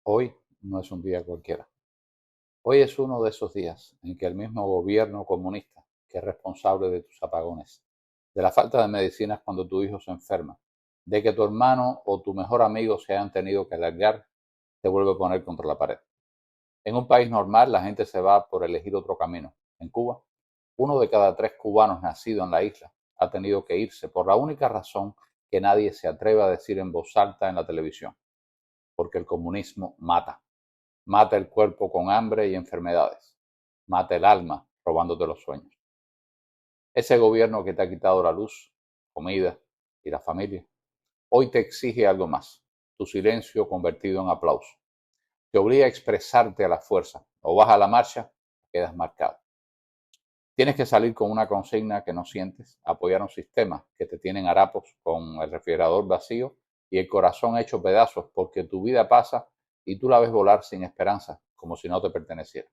Hoy no es un día cualquiera. Hoy es uno de esos días en que el mismo gobierno comunista, que es responsable de tus apagones, de la falta de medicinas cuando tu hijo se enferma, de que tu hermano o tu mejor amigo se hayan tenido que largar, te vuelve a poner contra la pared. En un país normal la gente se va por elegir otro camino. En Cuba, uno de cada tres cubanos nacidos en la isla ha tenido que irse por la única razón que nadie se atreve a decir en voz alta en la televisión, porque el comunismo mata. Mata el cuerpo con hambre y enfermedades. Mata el alma robándote los sueños. Ese gobierno que te ha quitado la luz, comida y la familia, hoy te exige algo más. Tu silencio convertido en aplauso. Te obliga a expresarte a la fuerza. O vas a la marcha, quedas marcado. Tienes que salir con una consigna que no sientes, apoyar un sistema que te tienen harapos con el refrigerador vacío y el corazón hecho pedazos porque tu vida pasa y tú la ves volar sin esperanza, como si no te perteneciera.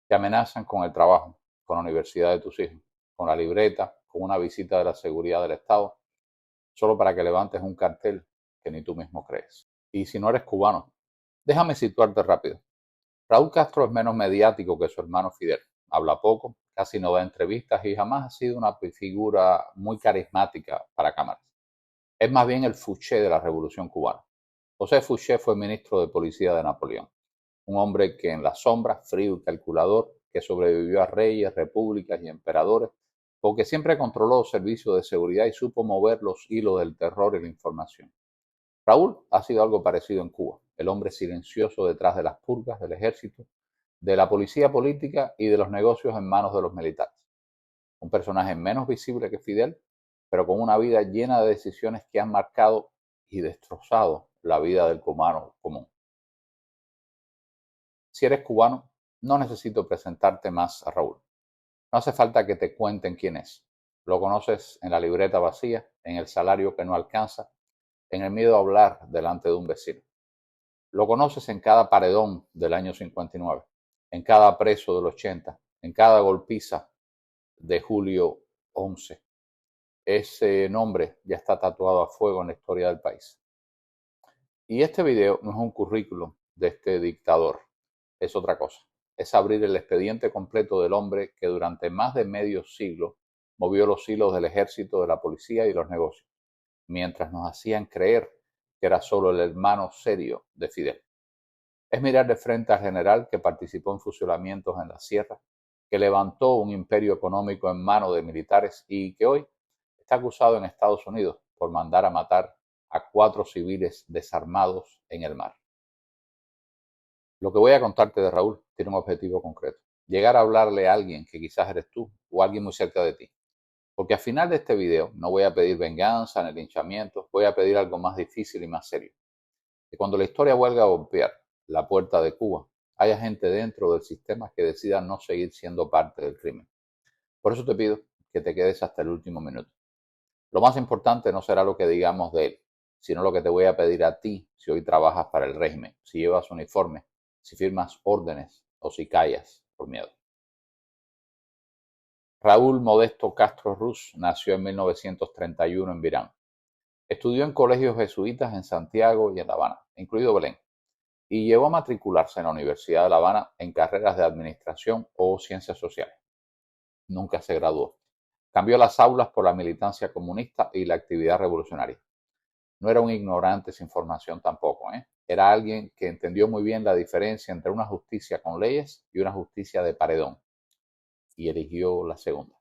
Te amenazan con el trabajo, con la universidad de tus hijos, con la libreta, con una visita de la seguridad del Estado, solo para que levantes un cartel que ni tú mismo crees. Y si no eres cubano, déjame situarte rápido. Raúl Castro es menos mediático que su hermano Fidel. Habla poco, casi no da entrevistas y jamás ha sido una figura muy carismática para cámaras. Es más bien el Fouché de la Revolución Cubana. José Fouché fue ministro de Policía de Napoleón, un hombre que en la sombra, frío y calculador, que sobrevivió a reyes, repúblicas y emperadores, porque siempre controló los servicios de seguridad y supo mover los hilos del terror y la información. Raúl ha sido algo parecido en Cuba, el hombre silencioso detrás de las purgas del ejército, de la policía política y de los negocios en manos de los militares. Un personaje menos visible que Fidel, pero con una vida llena de decisiones que han marcado y destrozado la vida del cubano común. Si eres cubano, no necesito presentarte más a Raúl. No hace falta que te cuenten quién es. Lo conoces en la libreta vacía, en el salario que no alcanza, en el miedo a hablar delante de un vecino. Lo conoces en cada paredón del año 59, en cada preso del 80, en cada golpiza de julio 11. Ese nombre ya está tatuado a fuego en la historia del país. Y este video no es un currículum de este dictador, es otra cosa. Es abrir el expediente completo del hombre que durante más de medio siglo movió los hilos del ejército, de la policía y los negocios, mientras nos hacían creer que era solo el hermano serio de Fidel. Es mirar de frente al general que participó en fusilamientos en la sierra, que levantó un imperio económico en manos de militares y que hoy está acusado en Estados Unidos por mandar a matar a 4 civiles desarmados en el mar. Lo que voy a contarte de Raúl tiene un objetivo concreto: llegar a hablarle a alguien que quizás eres tú o alguien muy cerca de ti. Porque al final de este video no voy a pedir venganza ni linchamientos, voy a pedir algo más difícil y más serio. Que cuando la historia vuelva a golpear la puerta de Cuba, haya gente dentro del sistema que decida no seguir siendo parte del crimen. Por eso te pido que te quedes hasta el último minuto. Lo más importante no será lo que digamos de él, sino lo que te voy a pedir a ti si hoy trabajas para el régimen, si llevas uniforme, si firmas órdenes o si callas por miedo. Raúl Modesto Castro Ruz nació en 1931 en Virán. Estudió en colegios jesuitas en Santiago y en La Habana, incluido Belén, y llegó a matricularse en la Universidad de La Habana en carreras de administración o ciencias sociales. Nunca se graduó. Cambió las aulas por la militancia comunista y la actividad revolucionaria. No era un ignorante sin formación tampoco, ¿eh? Era alguien que entendió muy bien la diferencia entre una justicia con leyes y una justicia de paredón, y eligió la segunda.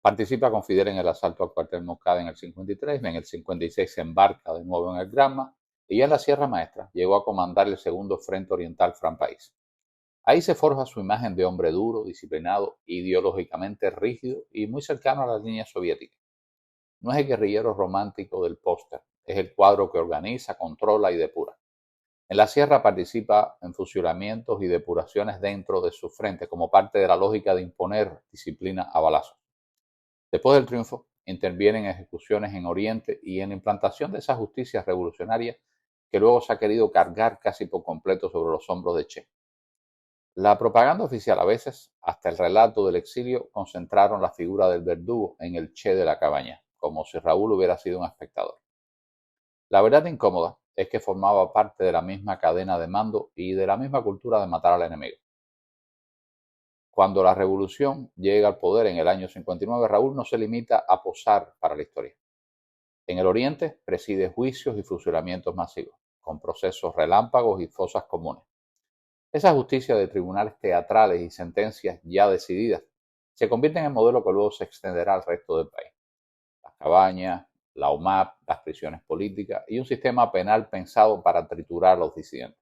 Participa con Fidel en el asalto al cuartel Moncada en el 53, en el 56 se embarca de nuevo en el Granma y ya en la Sierra Maestra llegó a comandar el segundo Frente Oriental Fran País. Ahí se forja su imagen de hombre duro, disciplinado, ideológicamente rígido y muy cercano a las líneas soviéticas. No es el guerrillero romántico del póster, es el cuadro que organiza, controla y depura. En la Sierra participa en fusilamientos y depuraciones dentro de su frente como parte de la lógica de imponer disciplina a balazos. Después del triunfo, interviene en ejecuciones en Oriente y en la implantación de esa justicia revolucionaria que luego se ha querido cargar casi por completo sobre los hombros de Che. La propaganda oficial, a veces, hasta el relato del exilio, concentraron la figura del verdugo en el Che de la cabaña, como si Raúl hubiera sido un espectador. La verdad incómoda es que formaba parte de la misma cadena de mando y de la misma cultura de matar al enemigo. Cuando la revolución llega al poder en el año 59, Raúl no se limita a posar para la historia. En el Oriente preside juicios y fusilamientos masivos, con procesos relámpagos y fosas comunes. Esa justicia de tribunales teatrales y sentencias ya decididas se convierte en el modelo que luego se extenderá al resto del país. Las cabañas, la OMAP, las prisiones políticas y un sistema penal pensado para triturar a los disidentes.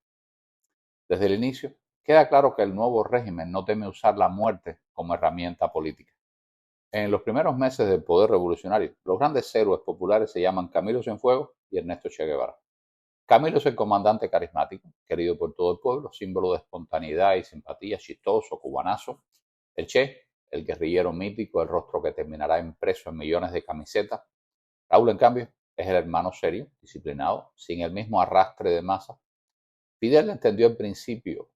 Desde el inicio, queda claro que el nuevo régimen no teme usar la muerte como herramienta política. En los primeros meses del poder revolucionario, los grandes héroes populares se llaman Camilo Cienfuegos y Ernesto Che Guevara. Camilo es el comandante carismático, querido por todo el pueblo, símbolo de espontaneidad y simpatía, chistoso, cubanazo. El Che, el guerrillero mítico, el rostro que terminará impreso en millones de camisetas. Raúl, en cambio, es el hermano serio, disciplinado, sin el mismo arrastre de masa. Fidel entendió el principio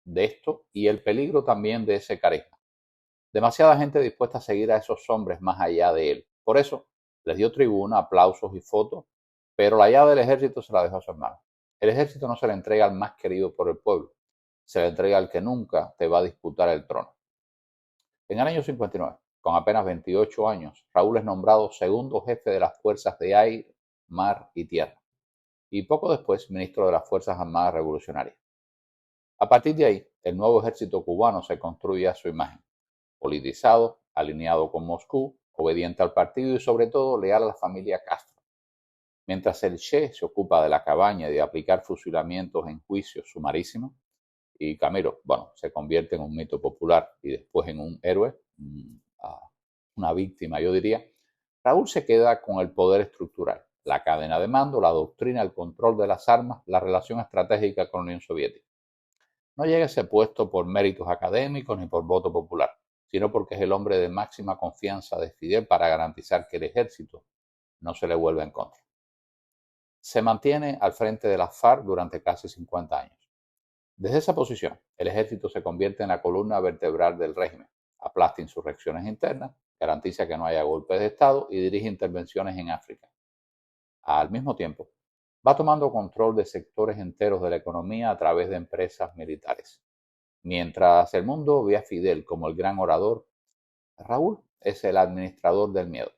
de esto y el peligro también de ese carisma. Demasiada gente dispuesta a seguir a esos hombres más allá de él. Por eso les dio tribuna, aplausos y fotos, pero la llave del ejército se la dejó a su hermano. El ejército no se le entrega al más querido por el pueblo, se le entrega al que nunca te va a disputar el trono. En el año 59, con apenas 28 años, Raúl es nombrado segundo jefe de las fuerzas de aire, mar y tierra, y poco después ministro de las Fuerzas Armadas Revolucionarias. A partir de ahí, el nuevo ejército cubano se construye a su imagen, politizado, alineado con Moscú, obediente al partido y sobre todo leal a la familia Castro. Mientras el Che se ocupa de la cabaña y de aplicar fusilamientos en juicios sumarísimos, y Camilo, se convierte en un mito popular y después en un héroe, una víctima yo diría, Raúl se queda con el poder estructural, la cadena de mando, la doctrina, el control de las armas, la relación estratégica con la Unión Soviética. No llega a ese puesto por méritos académicos ni por voto popular, sino porque es el hombre de máxima confianza de Fidel para garantizar que el ejército no se le vuelva en contra. Se mantiene al frente de la FARC durante casi 50 años. Desde esa posición, el ejército se convierte en la columna vertebral del régimen, aplasta insurrecciones internas, garantiza que no haya golpes de Estado y dirige intervenciones en África. Al mismo tiempo, va tomando control de sectores enteros de la economía a través de empresas militares. Mientras el mundo ve a Fidel como el gran orador, Raúl es el administrador del miedo.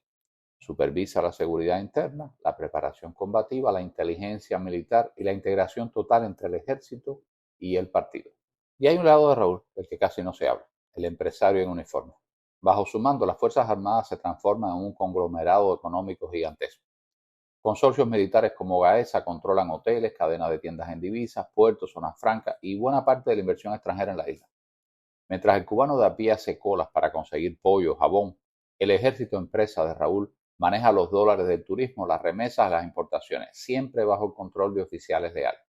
Supervisa la seguridad interna, la preparación combativa, la inteligencia militar y la integración total entre el ejército y el partido. Y hay un lado de Raúl del que casi no se habla, el empresario en uniforme. Bajo su mando, las Fuerzas Armadas se transforman en un conglomerado económico gigantesco. Consorcios militares como Gaesa controlan hoteles, cadenas de tiendas en divisas, puertos, zonas francas y buena parte de la inversión extranjera en la isla. Mientras el cubano de a pie hace colas para conseguir pollo, jabón, el ejército empresa de Raúl maneja los dólares del turismo, las remesas, las importaciones, siempre bajo el control de oficiales leales.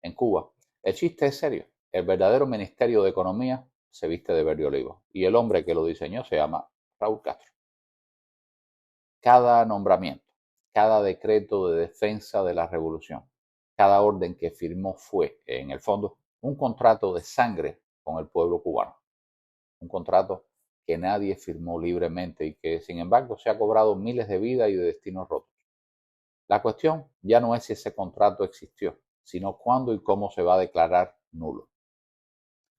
En Cuba, el chiste es serio. El verdadero Ministerio de Economía se viste de verde olivo y el hombre que lo diseñó se llama Raúl Castro. Cada nombramiento, cada decreto de defensa de la revolución, cada orden que firmó fue, en el fondo, un contrato de sangre con el pueblo cubano. Un contrato que nadie firmó libremente y que, sin embargo, se ha cobrado miles de vidas y de destinos rotos. La cuestión ya no es si ese contrato existió, sino cuándo y cómo se va a declarar nulo.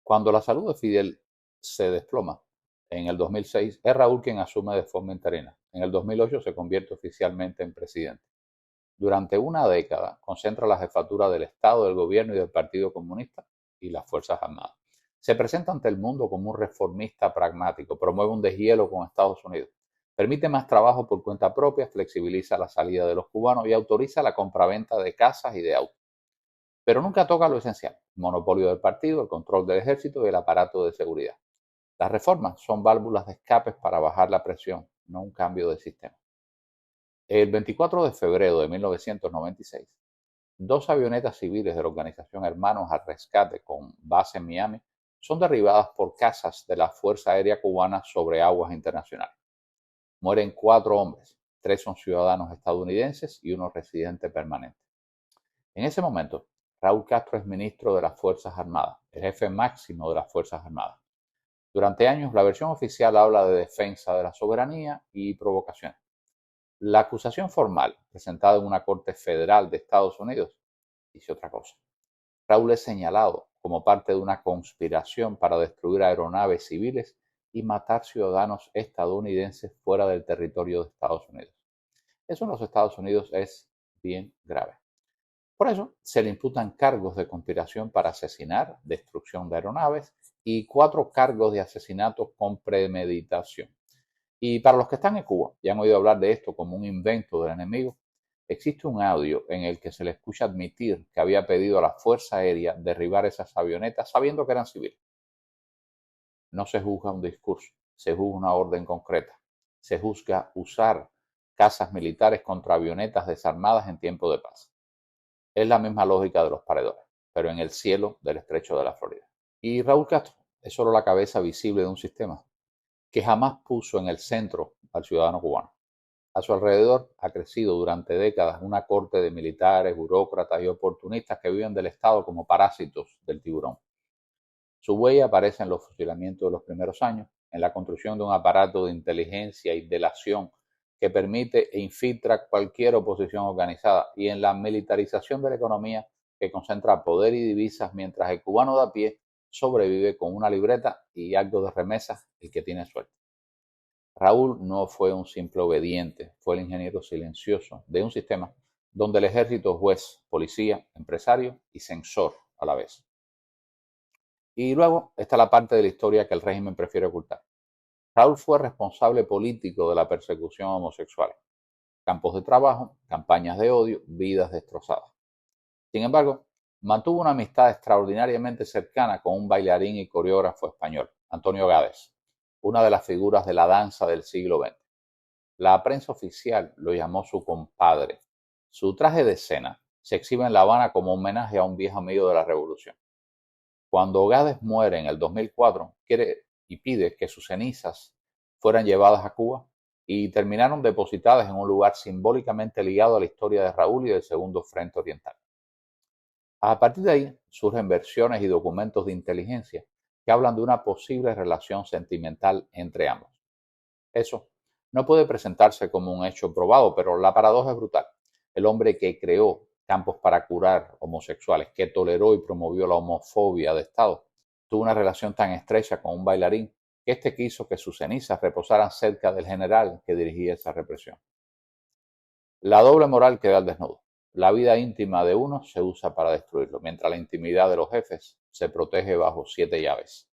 Cuando la salud de Fidel se desploma, en el 2006 es Raúl quien asume de forma interina. En el 2008 se convierte oficialmente en presidente. Durante una década concentra la jefatura del Estado, del gobierno y del Partido Comunista y las Fuerzas Armadas. Se presenta ante el mundo como un reformista pragmático, promueve un deshielo con Estados Unidos, permite más trabajo por cuenta propia, flexibiliza la salida de los cubanos y autoriza la compraventa de casas y de autos. Pero nunca toca lo esencial, el monopolio del partido, el control del ejército y el aparato de seguridad. Las reformas son válvulas de escape para bajar la presión, no un cambio de sistema. El 24 de febrero de 1996, dos avionetas civiles de la organización Hermanos al Rescate con base en Miami son derribadas por cazas de la Fuerza Aérea Cubana sobre aguas internacionales. Mueren 4 hombres, 3 son ciudadanos estadounidenses y 1 residente permanente. En ese momento, Raúl Castro es ministro de las Fuerzas Armadas, el jefe máximo de las Fuerzas Armadas. Durante años, la versión oficial habla de defensa de la soberanía y provocaciones. La acusación formal, presentada en una corte federal de Estados Unidos, dice otra cosa. Raúl es señalado como parte de una conspiración para destruir aeronaves civiles y matar ciudadanos estadounidenses fuera del territorio de Estados Unidos. Eso en los Estados Unidos es bien grave. Por eso se le imputan cargos de conspiración para asesinar, destrucción de aeronaves y 4 cargos de asesinato con premeditación. Y para los que están en Cuba y han oído hablar de esto como un invento del enemigo, existe un audio en el que se le escucha admitir que había pedido a la Fuerza Aérea derribar esas avionetas sabiendo que eran civiles. No se juzga un discurso, se juzga una orden concreta. Se juzga usar cazas militares contra avionetas desarmadas en tiempo de paz. Es la misma lógica de los paredores, pero en el cielo del estrecho de la Florida. Y Raúl Castro es solo la cabeza visible de un sistema que jamás puso en el centro al ciudadano cubano. A su alrededor ha crecido durante décadas una corte de militares, burócratas y oportunistas que viven del Estado como parásitos del tiburón. Su huella aparece en los fusilamientos de los primeros años, en la construcción de un aparato de inteligencia y delación que permite e infiltra cualquier oposición organizada y en la militarización de la economía que concentra poder y divisas mientras el cubano de a pie sobrevive con una libreta y algo de remesas el que tiene suerte. Raúl no fue un simple obediente, fue el ingeniero silencioso de un sistema donde el ejército es juez, policía, empresario y censor a la vez. Y luego está la parte de la historia que el régimen prefiere ocultar. Raúl fue responsable político de la persecución homosexual, campos de trabajo, campañas de odio, vidas destrozadas. Sin embargo, mantuvo una amistad extraordinariamente cercana con un bailarín y coreógrafo español, Antonio Gades, una de las figuras de la danza del siglo XX. La prensa oficial lo llamó su compadre. Su traje de escena se exhibe en La Habana como homenaje a un viejo amigo de la revolución. Cuando Gades muere en el 2004, quiere y pide que sus cenizas fueran llevadas a Cuba y terminaron depositadas en un lugar simbólicamente ligado a la historia de Raúl y del Segundo Frente Oriental. A partir de ahí surgen versiones y documentos de inteligencia que hablan de una posible relación sentimental entre ambos. Eso no puede presentarse como un hecho probado, pero la paradoja es brutal. El hombre que creó campos para curar homosexuales, que toleró y promovió la homofobia de Estado, tuvo una relación tan estrecha con un bailarín que éste quiso que sus cenizas reposaran cerca del general que dirigía esa represión. La doble moral queda al desnudo. La vida íntima de uno se usa para destruirlo, mientras la intimidad de los jefes se protege bajo 7 llaves.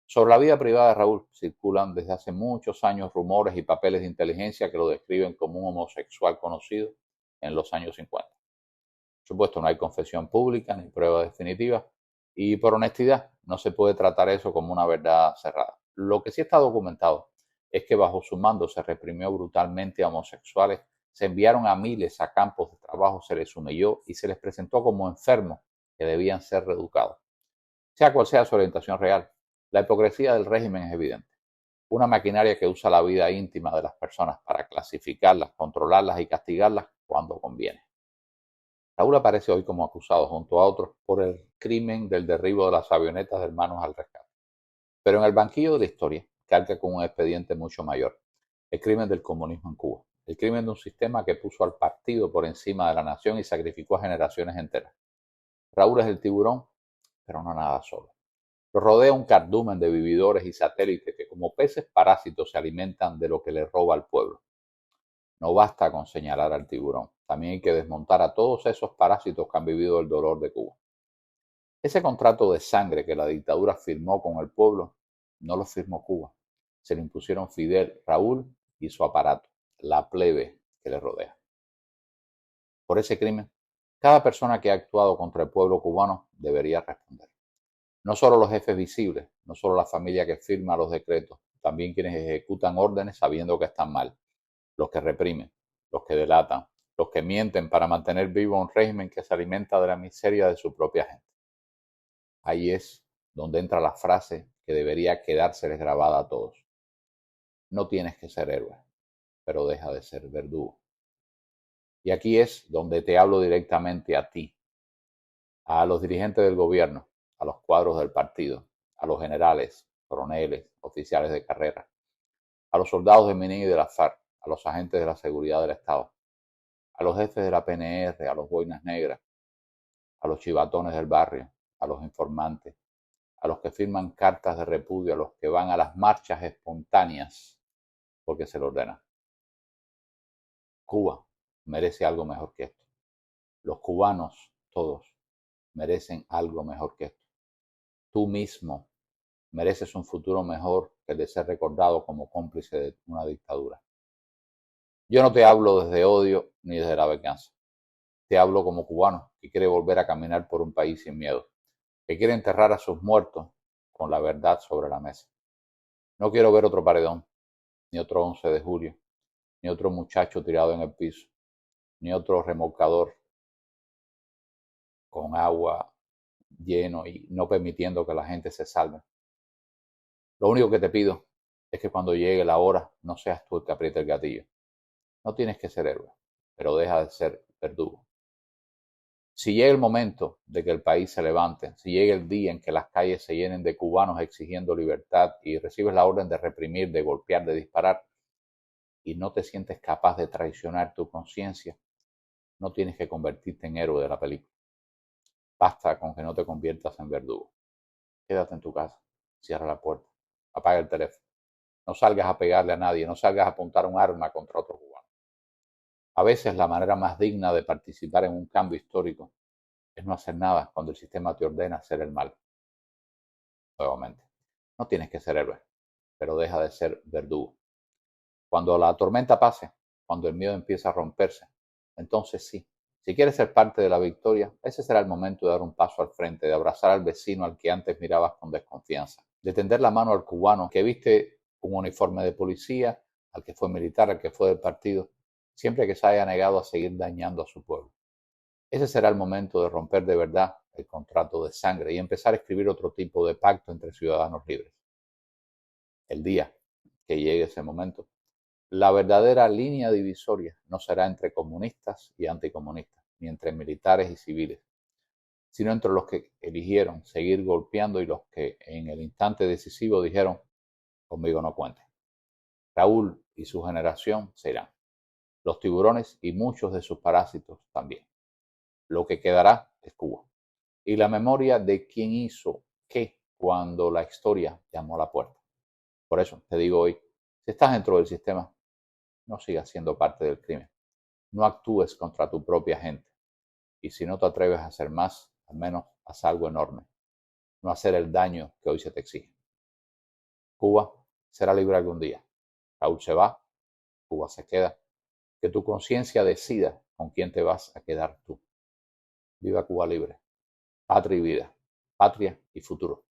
Sobre la vida privada de Raúl circulan desde hace muchos años rumores y papeles de inteligencia que lo describen como un homosexual conocido en los años 50. Por supuesto, no hay confesión pública ni prueba definitiva y por honestidad no se puede tratar eso como una verdad cerrada. Lo que sí está documentado es que bajo su mando se reprimió brutalmente a homosexuales, se enviaron a miles a campos de trabajo, se les humilló y se les presentó como enfermos que debían ser reeducados. Sea cual sea su orientación real, la hipocresía del régimen es evidente. Una maquinaria que usa la vida íntima de las personas para clasificarlas, controlarlas y castigarlas cuando conviene. Raúl aparece hoy como acusado junto a otros por el crimen del derribo de las avionetas de Hermanos al Rescate. Pero en el banquillo de la historia carga con un expediente mucho mayor, el crimen del comunismo en Cuba, el crimen de un sistema que puso al partido por encima de la nación y sacrificó a generaciones enteras. Raúl es el tiburón, pero no nada solo. Lo rodea un cardumen de vividores y satélites que como peces parásitos se alimentan de lo que le roba al pueblo. No basta con señalar al tiburón, también hay que desmontar a todos esos parásitos que han vivido el dolor de Cuba. Ese contrato de sangre que la dictadura firmó con el pueblo, no lo firmó Cuba. Se lo impusieron Fidel, Raúl y su aparato, la plebe que le rodea. Por ese crimen, cada persona que ha actuado contra el pueblo cubano debería responder. No solo los jefes visibles, no solo la familia que firma los decretos, también quienes ejecutan órdenes sabiendo que están mal, los que reprimen, los que delatan, los que mienten para mantener vivo un régimen que se alimenta de la miseria de su propia gente. Ahí es donde entra la frase que debería quedárseles grabada a todos. No tienes que ser héroe, pero deja de ser verdugo. Y aquí es donde te hablo directamente a ti, a los dirigentes del gobierno, a los cuadros del partido, a los generales, coroneles, oficiales de carrera, a los soldados de Minin y de la FARC, a los agentes de la seguridad del Estado, a los jefes de la PNR, a los boinas negras, a los chivatones del barrio, a los informantes, a los que firman cartas de repudio, a los que van a las marchas espontáneas porque se lo ordenan. Cuba merece algo mejor que esto. Los cubanos, todos, merecen algo mejor que esto. Tú mismo mereces un futuro mejor que el de ser recordado como cómplice de una dictadura. Yo no te hablo desde odio ni desde la venganza. Te hablo como cubano que quiere volver a caminar por un país sin miedo, que quiere enterrar a sus muertos con la verdad sobre la mesa. No quiero ver otro paredón, ni otro 11 de julio, ni otro muchacho tirado en el piso, ni otro remolcador con agua lleno y no permitiendo que la gente se salve. Lo único que te pido es que cuando llegue la hora no seas tú el que apriete el gatillo. No tienes que ser héroe, pero deja de ser verdugo. Si llega el momento de que el país se levante, si llega el día en que las calles se llenen de cubanos exigiendo libertad y recibes la orden de reprimir, de golpear, de disparar, y no te sientes capaz de traicionar tu conciencia, no tienes que convertirte en héroe de la película. Basta con que no te conviertas en verdugo. Quédate en tu casa, cierra la puerta, apaga el teléfono. No salgas a pegarle a nadie, no salgas a apuntar un arma contra otro cubano. A veces la manera más digna de participar en un cambio histórico es no hacer nada cuando el sistema te ordena hacer el mal. Nuevamente, no tienes que ser héroe, pero deja de ser verdugo. Cuando la tormenta pase, cuando el miedo empieza a romperse, entonces sí, si quieres ser parte de la victoria, ese será el momento de dar un paso al frente, de abrazar al vecino al que antes mirabas con desconfianza, de tender la mano al cubano que viste un uniforme de policía, al que fue militar, al que fue del partido, siempre que se haya negado a seguir dañando a su pueblo. Ese será el momento de romper de verdad el contrato de sangre y empezar a escribir otro tipo de pacto entre ciudadanos libres. El día que llegue ese momento, la verdadera línea divisoria no será entre comunistas y anticomunistas, ni entre militares y civiles, sino entre los que eligieron seguir golpeando y los que en el instante decisivo dijeron, conmigo no cuenten. Raúl y su generación se irán, los tiburones y muchos de sus parásitos también. Lo que quedará es Cuba y la memoria de quién hizo qué cuando la historia llamó a la puerta. Por eso te digo hoy, si estás dentro del sistema, no sigas siendo parte del crimen. No actúes contra tu propia gente. Y si no te atreves a hacer más, al menos haz algo enorme. No hacer el daño que hoy se te exige. Cuba será libre algún día. Raúl se va, Cuba se queda. Que tu conciencia decida con quién te vas a quedar tú. Viva Cuba libre. Patria y vida. Patria y futuro.